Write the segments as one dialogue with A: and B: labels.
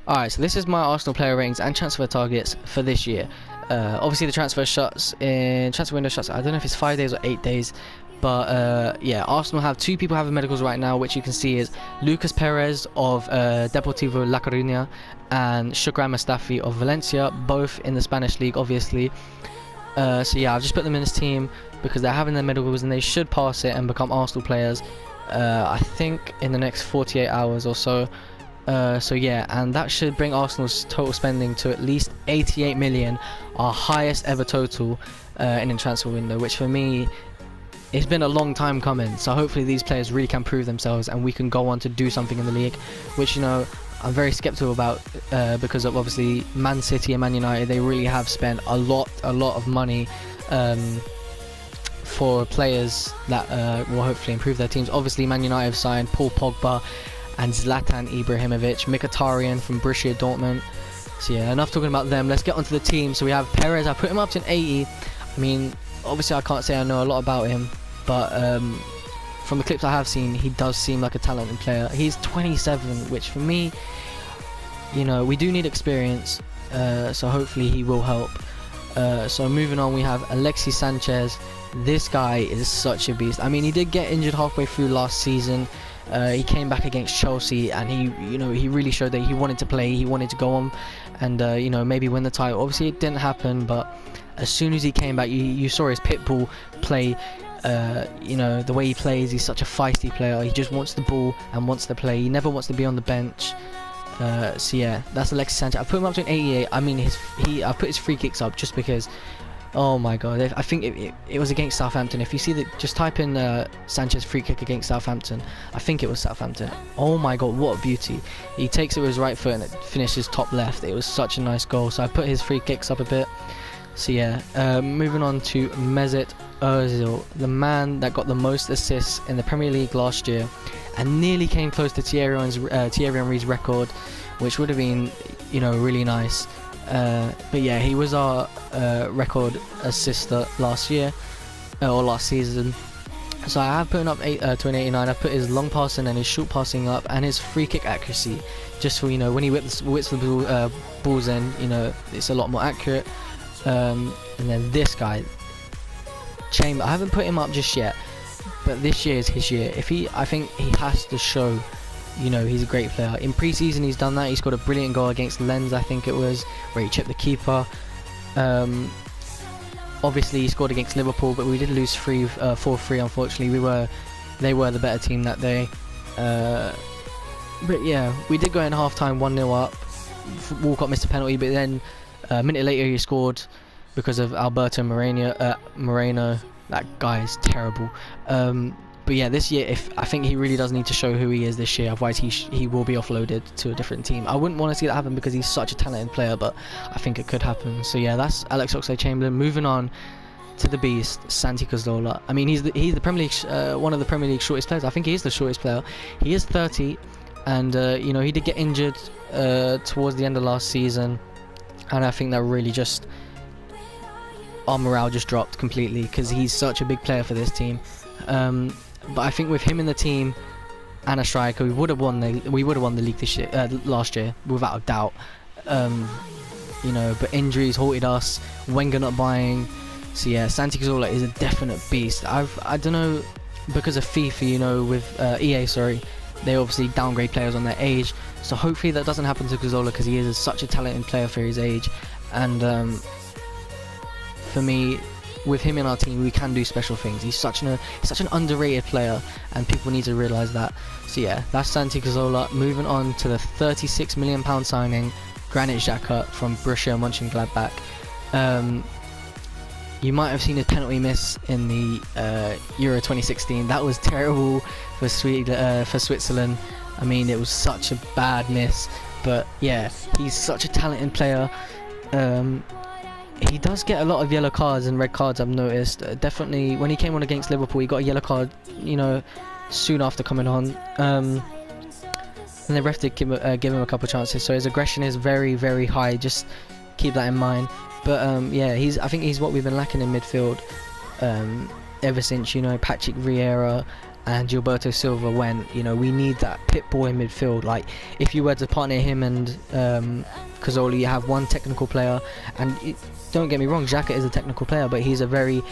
A: Alright, so this is my Arsenal player ratings and transfer targets for this year. Obviously the transfer window shuts, I don't know if it's 5 days or 8 days, but yeah, Arsenal have 2 people having medicals right now, which you can see is Lucas Perez of Deportivo La Coruña and Shukran Mustafi of Valencia, both in the Spanish league obviously. So yeah, I've just put them in this team because they're having their medicals and they should pass it and become Arsenal players, I think in the next 48 hours or so. So yeah, and that should bring Arsenal's total spending to at least 88 million, our highest ever total in a transfer window, which for me, it's been a long time coming. So hopefully these players really can prove themselves and we can go on to do something in the league, which, you know, I'm very skeptical about because of obviously Man City and Man United. They really have spent a lot of money for players that will hopefully improve their teams. Obviously Man United have signed Paul Pogba and Zlatan Ibrahimovic, Mkhitaryan from Borussia Dortmund. So yeah, enough talking about them. Let's get onto the team. So we have Perez. I put him up to an 80. I mean, obviously I can't say I know a lot about him, but from the clips I have seen, he does seem like a talented player. He's 27, which for me, you know, we do need experience, so hopefully he will help. So moving on, we have Alexis Sanchez. This guy is such a beast. I mean, he did get injured halfway through last season. He came back against Chelsea and he really showed that he wanted to play, he wanted to go on and you know, maybe win the title. Obviously it didn't happen, but as soon as he came back, you saw his pit bull play. You know, the way he plays, he's such a feisty player. He just wants the ball and wants to play. He never wants to be on the bench. So yeah, that's Alexis Sanchez. I put him up to an 88. I mean, I put his free kicks up just because, oh my god, I think it was against Southampton. If you see that, just type in Sanchez free kick against Southampton. I think it was Southampton. Oh my god, what a beauty. He takes it with his right foot and it finishes top left. It was such a nice goal. So I put his free kicks up a bit. So yeah, moving on to Mesut Ozil, the man that got the most assists in the Premier League last year and nearly came close to Thierry Henry's record, which would have been, you know, really nice. But yeah, he was our record assister last year or last season. So I have put him up to an 89. I put his long passing and his short passing up and his free kick accuracy, just for, you know, when he whips the balls in, you know, it's a lot more accurate. And then this guy, Chamber, I haven't put him up just yet, but this year is his year. I think he has to show, you know, he's a great player. In pre-season he's done that. He scored a brilliant goal against Lens, I think it was, where he chipped the keeper. Obviously he scored against Liverpool, but we did lose 4-3 unfortunately. They were the better team that day. But yeah, we did go in half-time 1-0 up. Walcott missed a penalty, but then a minute later he scored because of Alberto Moreno. That guy is terrible. But yeah, this year, I think he really does need to show who he is this year, otherwise he will be offloaded to a different team. I wouldn't want to see that happen because he's such a talented player, but I think it could happen. So yeah, that's Alex Oxlade-Chamberlain. Moving on to the beast, Santi Cazorla. I mean, he's the Premier League, one of the Premier League shortest players. I think he is the shortest player. He is 30, and you know, he did get injured towards the end of last season, and I think that really just, our morale just dropped completely because he's such a big player for this team. But I think with him in the team and a striker, we would have won the league this year, last year, without a doubt. You know, but injuries halted us. Wenger not buying. So yeah, Santi Cazorla is a definite beast. I don't know, because of FIFA, you know, with EA, sorry, they obviously downgrade players on their age. So hopefully that doesn't happen to Cazorla because he is such a talented player for his age. And for me, with him in our team, we can do special things. He's such an underrated player, and people need to realise that. So yeah, that's Santi Cazorla. Moving on to the £36 million signing, Granit Xhaka from Borussia Mönchengladbach. You might have seen his penalty miss in the Euro 2016. That was terrible for Switzerland. I mean, it was such a bad miss. But yeah, he's such a talented player. He does get a lot of yellow cards and red cards, I've noticed. Definitely, when he came on against Liverpool, he got a yellow card, you know, soon after coming on. And the ref did give him a couple of chances, so his aggression is very, very high. Just keep that in mind. But yeah, I think he's what we've been lacking in midfield ever since, you know, Patrick Vieira and Gilberto Silva went, you know, we need that pit bull in midfield. Like, if you were to partner him and Cazorla, you have one technical player, and don't get me wrong, Xhaka is a technical player, but he's a very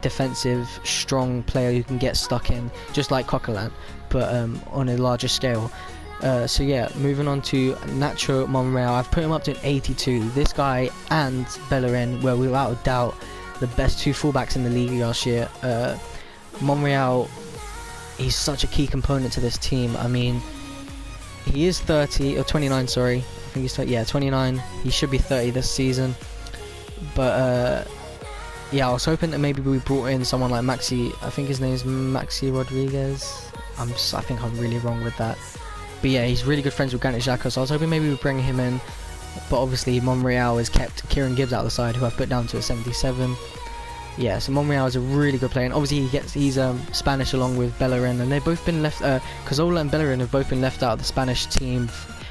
A: defensive, strong player who can get stuck in, just like Coquelin, but on a larger scale. So yeah, moving on to Nacho Monreal. I've put him up to an 82. This guy and Bellerin were without a doubt the best two fullbacks in the league last year. Monreal, he's such a key component to this team. I mean, he is 30 or 29, sorry. I think he's 29. He should be 30 this season. But yeah, I was hoping that maybe we brought in someone like Maxi. I think his name's Maxi Rodriguez. I think I'm really wrong with that. But yeah, he's really good friends with Granit Xhaka, so I was hoping maybe we'd bring him in. But obviously Monreal has kept Kieran Gibbs out of the side, who I've put down to a 77. Yeah, so Monreal is a really good player, and obviously he's Spanish along with Bellerin, and they've both been left. Cazorla and Bellerin have both been left out of the Spanish team.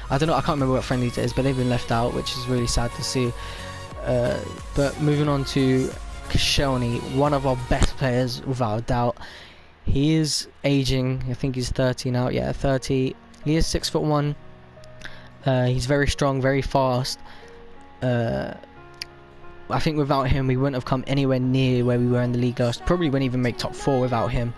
A: I don't know, I can't remember what friendly it is, but they've been left out, which is really sad to see. But moving on to Koscielny, one of our best players without a doubt. He is aging. I think he's 30 now. Yeah, 30. He is 6'1". He's very strong, very fast. I think without him we wouldn't have come anywhere near where we were in the league last. Probably wouldn't even make top 4 without him.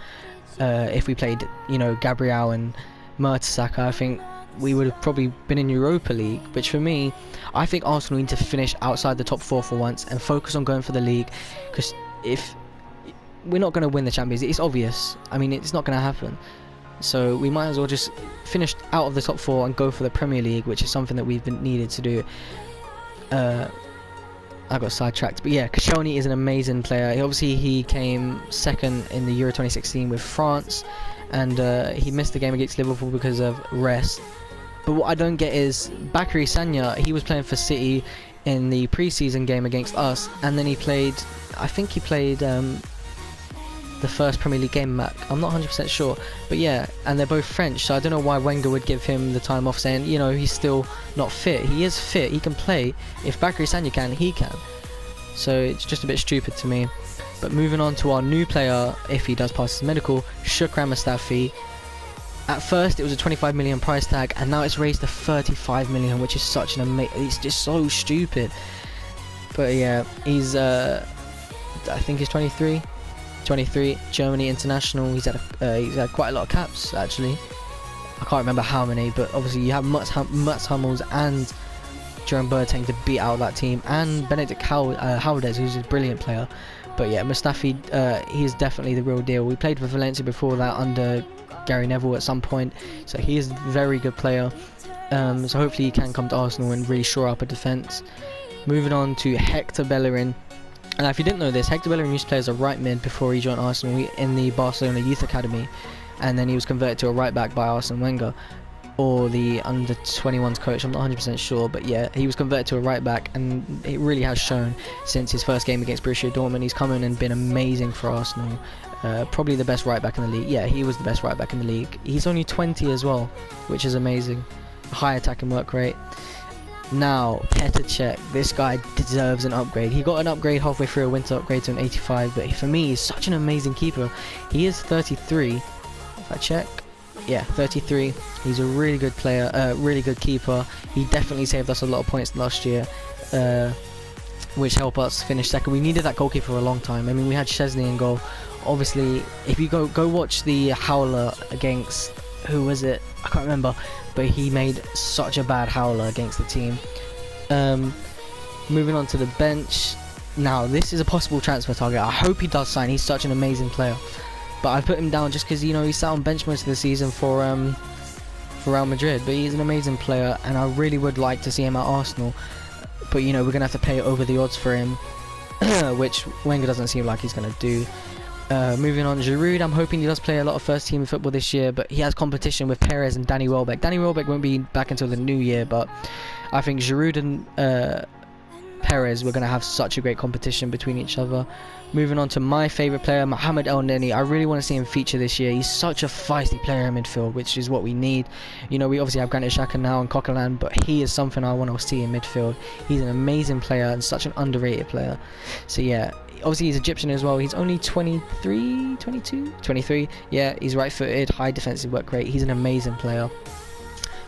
A: If we played, you know, Gabriel and Mertesacker, I think we would have probably been in Europa League. Which for me, I think Arsenal need to finish outside the top 4 for once and focus on going for the league. Because if we're not going to win the Champions League, it's obvious. I mean, it's not going to happen. So we might as well just finish out of the top 4 and go for the Premier League, which is something that we've been needed to do. I got sidetracked, but yeah, Koscielny is an amazing player. He came second in the Euro 2016 with France, and he missed the game against Liverpool because of rest. But what I don't get is Bakary Sagna. He was playing for City in the pre-season game against us, and then he played, I think he played the first Premier League game back. I'm not 100% sure, but yeah, and they're both French, so I don't know why Wenger would give him the time off, saying, you know, he's still not fit. He is fit, he can play. If Bakary Sagna can, he can. So it's just a bit stupid to me. But moving on to our new player, if he does pass his medical, Shukran Mustafi. At first it was a 25 million price tag, and now it's raised to 35 million, which is such an amazing, it's just so stupid. But yeah, he's I think he's 23, Germany international. He's had quite a lot of caps, actually. I can't remember how many, but obviously you have Mats Hummels and Jerome Boateng to beat out that team, and Benedict Howdes, who's a brilliant player. But yeah, Mustafi, he's definitely the real deal. We played for Valencia before that under Gary Neville at some point, so he is a very good player. So hopefully he can come to Arsenal and really shore up a defence. Moving on to Hector Bellerin. And if you didn't know this, Hector Bellerin used to play as a right mid before he joined Arsenal in the Barcelona Youth Academy, and then he was converted to a right back by Arsene Wenger, or the under 21s coach, I'm not 100% sure, but yeah, he was converted to a right back, and it really has shown since his first game against Borussia Dortmund. He's come in and been amazing for Arsenal. Probably the best right back in the league. Yeah, he was the best right back in the league. He's only 20 as well, which is amazing. High attacking work rate. Now, Petr Cech, this guy deserves an upgrade. He got an upgrade halfway through a winter upgrade to an 85, but for me, he's such an amazing keeper. He is 33, if I check. Yeah, 33. He's a really good player, really good keeper. He definitely saved us a lot of points last year, which helped us finish second. We needed that goalkeeper for a long time. I mean, we had Szczesny in goal. Obviously, if you go watch the howler against, who was it? I can't remember, but he made such a bad howler against the team. Moving on to the bench. Now, this is a possible transfer target. I hope he does sign. He's such an amazing player. But I put him down just because, you know, he sat on bench most of the season for Real Madrid. But he's an amazing player, and I really would like to see him at Arsenal. But, you know, we're going to have to pay over the odds for him, which Wenger doesn't seem like he's going to do. Moving on, Giroud, I'm hoping he does play a lot of first team football this year, but he has competition with Perez and Danny Welbeck. Danny Welbeck won't be back until the new year, but I think Giroud and Perez, we're going to have such a great competition between each other. Moving on to my favourite player, Mohamed El Neni. I really want to see him feature this year. He's such a feisty player in midfield, which is what we need. You know, we obviously have Granit Xhaka now and Coquelin, but he is something I want to see in midfield. He's an amazing player and such an underrated player. So yeah, obviously he's Egyptian as well. He's only 23, 22, 23. Yeah, he's right-footed, high defensive work rate. He's an amazing player.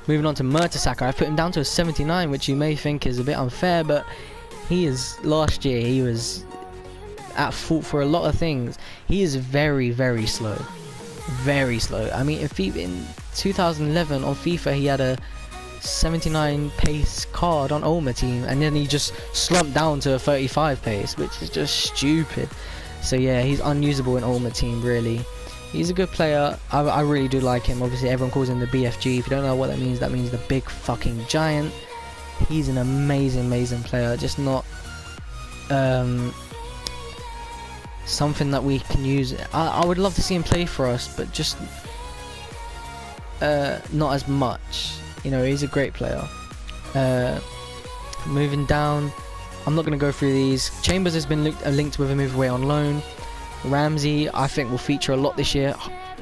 A: Moving on to Mertesacker, I've put him down to a 79, which you may think is a bit unfair, but last year he was at fault for a lot of things. He is very, very slow. Very slow. I mean, in 2011 on FIFA he had a 79 pace card on Ultimate Team, and then he just slumped down to a 35 pace, which is just stupid. So yeah, he's unusable in Ultimate Team, really. He's a good player. I really do like him. Obviously everyone calls him the BFG. If you don't know what that means the big fucking giant. He's an amazing player, just not something that we can use. I would love to see him play for us, but just not as much. You know, he's a great player. Moving down, I'm not going to go through these. Chambers has been linked with a move away on loan. Ramsey, I think, will feature a lot this year.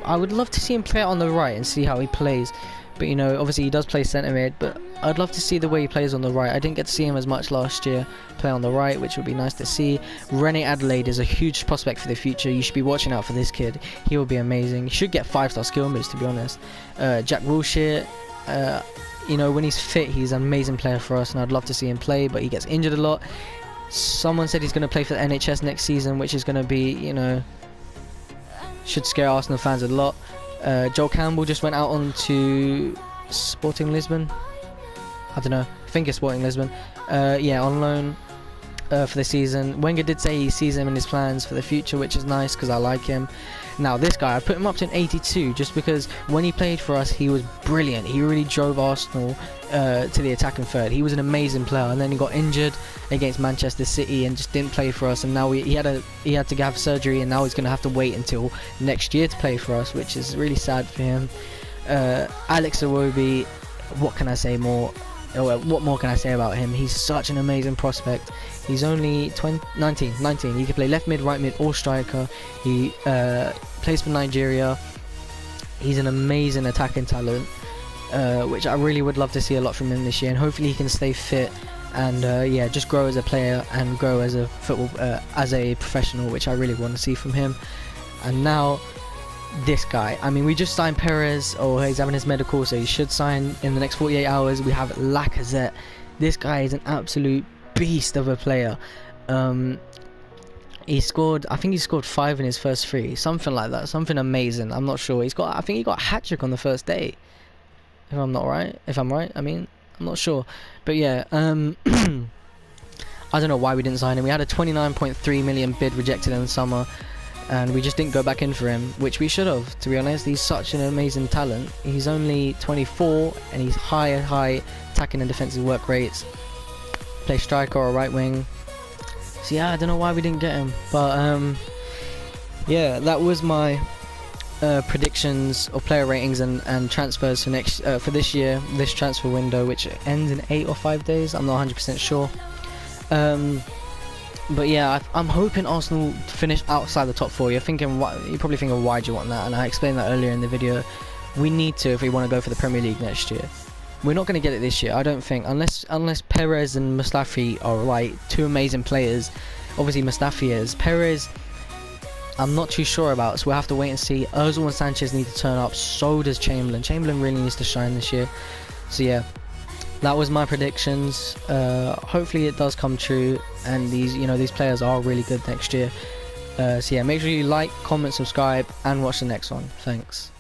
A: I would love to see him play on the right and see how he plays. But, you know, obviously he does play centre mid, but I'd love to see the way he plays on the right. I didn't get to see him as much last year play on the right, which would be nice to see. Rene Adelaide is a huge prospect for the future. You should be watching out for this kid. He will be amazing. He should get 5-star skill moves, to be honest. Jack Wilshere, you know, when he's fit, he's an amazing player for us, and I'd love to see him play, but he gets injured a lot. Someone said he's going to play for the NHS next season, which is going to be, you know, should scare Arsenal fans a lot. Joel Campbell just went out on to Sporting Lisbon. I don't know. I think it's Sporting Lisbon. Yeah, on loan for the season. Wenger did say he sees him in his plans for the future, which is nice because I like him. Now this guy, I put him up to an 82 just because when he played for us, he was brilliant. He really drove Arsenal to the attacking third. He was an amazing player, and then he got injured against Manchester City and just didn't play for us. And now he had to have surgery, and now he's going to have to wait until next year to play for us, which is really sad for him. Alex Iwobi, what can I say more? What more can I say about him? He's such an amazing prospect. He's only 19. He can play left mid, right mid, or striker. He plays for Nigeria. He's an amazing attacking talent, which I really would love to see a lot from him this year. And hopefully he can stay fit and yeah, just grow as a player and grow as a as a professional, which I really want to see from him. And now this guy, I mean, we just signed Perez, or he's having his medical, so he should sign in the next 48 hours. We have Lacazette. This guy is an absolute beast of a player. He scored, I think he scored 5 in his first 3, something like that, something amazing. I'm not sure. I think he got a hat-trick on the first day, if I'm right, I mean, I'm not sure. But yeah, I don't know why we didn't sign him. We had a 29.3 million bid rejected in the summer, and we just didn't go back in for him, which we should have, to be honest. He's such an amazing talent. He's only 24 and he's high attacking and defensive work rates. Play striker or right wing. So yeah, I don't know why we didn't get him, but yeah, that was my predictions of player ratings and transfers for this year, this transfer window, which ends in 8 or 5 days. I'm not 100% sure. But yeah, I'm hoping Arsenal finish outside the top 4. You're probably thinking, why do you want that? And I explained that earlier in the video. We need to if we want to go for the Premier League next year. We're not going to get it this year, I don't think, unless Perez and Mustafi are like 2 amazing players. Obviously Mustafi is. Perez, I'm not too sure about, so we'll have to wait and see. Ozil and Sanchez need to turn up. So does Chamberlain. Chamberlain really needs to shine this year. So yeah, that was my predictions. Hopefully it does come true, and these players are really good next year. So yeah, make sure you like, comment, subscribe, and watch the next one. Thanks.